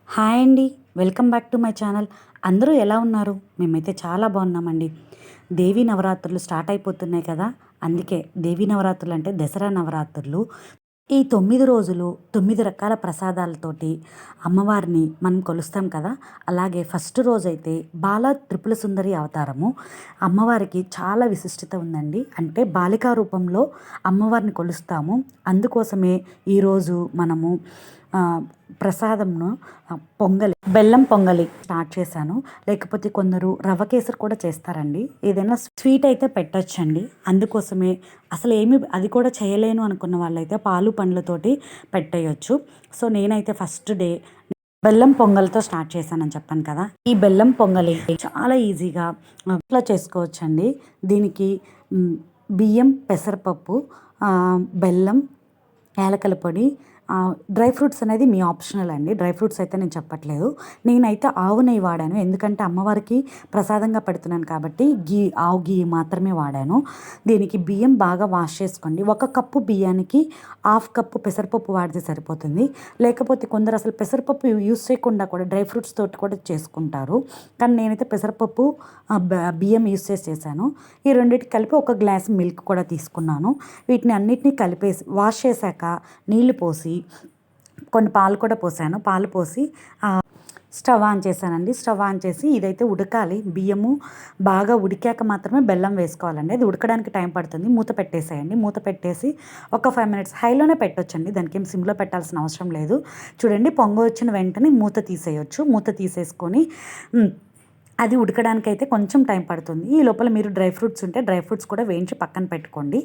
Hi అండి. Welcome back to my channel. అందరూ ఎలా ఉన్నారు? మేమైతే చాలా బాగున్నామండి. దేవీ నవరాత్రులు స్టార్ట్ అయిపోతున్నాయి కదా! అందుకే దేవీ నవరాత్రులు అంటే దసరా నవరాత్రులు. ఈ 9 రోజులు 9 రకాల ప్రసాదాలతోటి అమ్మవారిని మనం కొలుస్తాం కదా! అలాగే ఫస్ట్ రోజైతే బాల త్రిపుర సుందరి అవతారము. అమ్మవారికి చాలా విశిష్టత ఉందండి. అంటే బాలికా రూపంలో అమ్మవారిని కొలుస్తాము. అందుకోసమే ఈరోజు మనము ప్రసాదంను పొంగలి, బెల్లం పొంగలి స్టార్ట్ చేశాను. లేకపోతే కొందరు రవ్వ కేసరి కూడా చేస్తారండి. ఏదైనా స్వీట్ అయితే పెట్టొచ్చండి. అందుకోసమే అసలు ఏమి అది కూడా చేయలేను అనుకున్న వాళ్ళైతే పాలు పండ్లతోటి పెట్టేయొచ్చు. సో నేనైతే ఫస్ట్ డే బెల్లం పొంగల్తో స్టార్ట్ చేశానని చెప్పాను కదా! ఈ బెల్లం పొంగలి చాలా ఈజీగా ఇంట్లో చేసుకోవచ్చండి. దీనికి బియ్యం, పెసరపప్పు, బెల్లం, యాలకుల పొడి, డ్రై ఫ్రూట్స్ అనేది మీ ఆప్షనల్ అండి. డ్రై ఫ్రూట్స్ అయితే నేను చెప్పట్లేదు. నేనైతే ఆవు నెయ్యి వాడాను. ఎందుకంటే అమ్మవారికి ప్రసాదంగా పెడుతున్నాను కాబట్టి ఆవు ఘీ మాత్రమే వాడాను. దీనికి బియ్యం బాగా వాష్ చేసుకోండి. 1 కప్పు బియ్యానికి 1/2 కప్పు పెసరపప్పు వాడితే సరిపోతుంది. లేకపోతే కొందరు అసలు పెసరపప్పు యూస్ చేయకుండా కూడా డ్రై ఫ్రూట్స్ తోటి కూడా చేసుకుంటారు. కానీ నేనైతే పెసరపప్పు, బియ్యం యూస్ చేశాను. ఈ రెండింటికి కలిపి 1 గ్లాస్ మిల్క్ కూడా తీసుకున్నాను. వీటిని అన్నిటినీ కలిపేసి వాష్ చేశాక నీళ్లు పోసి కొన్ని పాలు కూడా పోసాను. పాలు పోసి స్టవ్ ఆన్ చేశానండి. స్టవ్ ఆన్ చేసి ఇదైతే ఉడకాలి. బియ్యము బాగా ఉడికాక మాత్రమే బెల్లం వేసుకోవాలండి. అది ఉడకడానికి టైం పడుతుంది. మూత పెట్టేసేయండి. మూత పెట్టేసి ఒక 5 మినిట్స్ హైలోనే పెట్టొచ్చండి. దానికి ఏం సిమ్లో పెట్టాల్సిన అవసరం లేదు. చూడండి, పొంగు వచ్చిన వెంటనే మూత తీసేయొచ్చు. మూత తీసేసుకొని అది ఉడకడానికైతే కొంచెం టైం పడుతుంది. ఈ లోపల మీరు డ్రై ఫ్రూట్స్ ఉంటే డ్రై ఫ్రూట్స్ కూడా వేయించి పక్కన పెట్టుకోండి.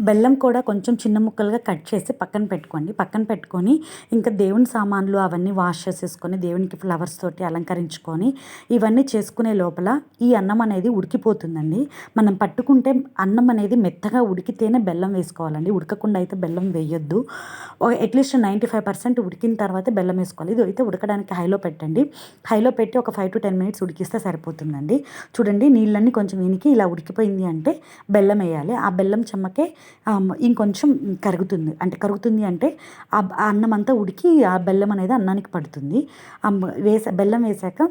బెల్లం కూడా కొంచెం చిన్న ముక్కలుగా కట్ చేసి పక్కన పెట్టుకోండి. పక్కన పెట్టుకొని ఇంకా దేవుని సామాన్లు అవన్నీ వాష్ చేసేసుకొని దేవునికి ఫ్లవర్స్ తోటి అలంకరించుకొని ఇవన్నీ చేసుకునే లోపల ఈ అన్నం అనేది ఉడికిపోతుందండి. మనం పట్టుకుంటే అన్నం అనేది మెత్తగా ఉడికితేనే బెల్లం వేసుకోవాలండి. ఉడకకుండా అయితే బెల్లం వేయొద్దు. అట్లీస్ట్ 95% ఉడికిన తర్వాత బెల్లం వేసుకోవాలి. ఇది అయితే ఉడకడానికి హైలో పెట్టండి. హైలో పెట్టి ఒక 5 to 10 మినిట్స్ ఉడికిస్తే సరిపోతుందండి. చూడండి, నీళ్ళన్నీ కొంచెం ఇనికి ఇలా ఉడికిపోయింది అంటే బెల్లం వేయాలి. ఆ బెల్లం చెమ్మకే ఇంకొంచెం కరుగుతుంది అంటే ఆ అన్నం అంతా ఉడికి ఆ బెల్లం అనేది అన్నానికి పడుతుంది. బెల్లం వేసాక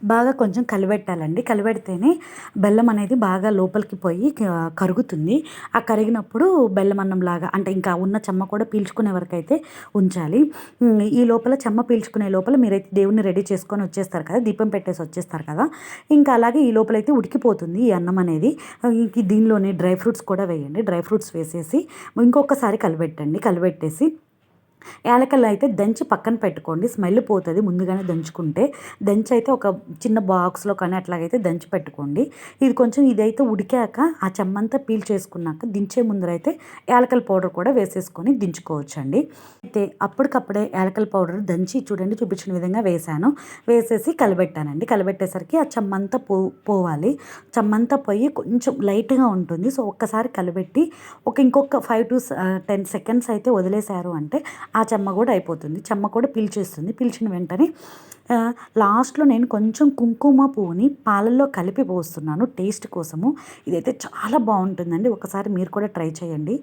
బాగా కొంచెం కలిపెట్టాలండి. కలిపెడితేనే బెల్లం అనేది బాగా లోపలికి పోయి కరుగుతుంది. ఆ కరిగినప్పుడు బెల్లం అన్నంలాగా అంటే ఇంకా ఉన్న చెమ్మ కూడా పీల్చుకునే వరకు అయితే ఉంచాలి. ఈ లోపల చెమ్మ పీల్చుకునే లోపల మీరైతే దేవుణ్ణి రెడీ చేసుకొని వచ్చేస్తారు కదా, దీపం పెట్టేసి వచ్చేస్తారు కదా. ఇంకా అలాగే ఈ లోపలైతే ఉడికిపోతుంది ఈ అన్నం అనేది. దీనిలోనే డ్రై ఫ్రూట్స్ కూడా వేయండి. డ్రై ఫ్రూట్స్ వేసేసి ఇంకొకసారి కలిపెట్టండి. కలిపెట్టేసి యాలకలు అయితే దంచి పక్కన పెట్టుకోండి. స్మెల్ పోతుంది ముందుగానే దంచుకుంటే. దంచి అయితే ఒక చిన్న బాక్స్లో కానీ అట్లాగైతే దంచి పెట్టుకోండి. ఇదైతే ఉడికాక ఆ చెమ్మంతా పీల్ చేసుకున్నాక దించే ముందరైతే యాలకల పౌడర్ కూడా వేసేసుకొని దించుకోవచ్చండి. అయితే అప్పటికప్పుడే యాలకల పౌడర్ దంచి చూడండి చూపించిన విధంగా వేసాను. వేసేసి కలిపెట్టానండి. కలిపెట్టేసరికి ఆ చెమ్మంతా పోవాలి. చెమ్మంతా పోయి కొంచెం లైట్గా ఉంటుంది. సో ఒక్కసారి కలిపెట్టి ఇంకొక 5 to 10 సెకండ్స్ అయితే వదిలేశారు అంటే ఆ చెమ్మ కూడా అయిపోతుంది. చెమ్మ కూడా పీల్చేస్తుంది. పీల్చిన వెంటనే లాస్ట్లో నేను కొంచెం కుంకుమ పువ్వుని పాలల్లో కలిపి పోస్తున్నాను టేస్ట్ కోసము. ఇదైతే చాలా బాగుంటుందండి. ఒకసారి మీరు కూడా ట్రై చేయండి.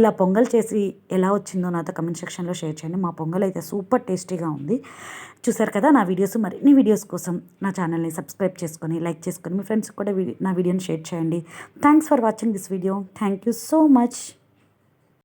ఇలా పొంగల్ చేసి ఎలా వచ్చిందో నాతో కమెంట్ సెక్షన్లో షేర్ చేయండి. మా పొంగల్ అయితే సూపర్ టేస్టీగా ఉంది. చూసారు కదా, నా మరిన్ని వీడియోస్ కోసం నా ఛానల్ని సబ్స్క్రైబ్ చేసుకొని లైక్ చేసుకొని మీ ఫ్రెండ్స్కి కూడా నా వీడియోని షేర్ చేయండి. Thanks for watching this video. Thank you so much.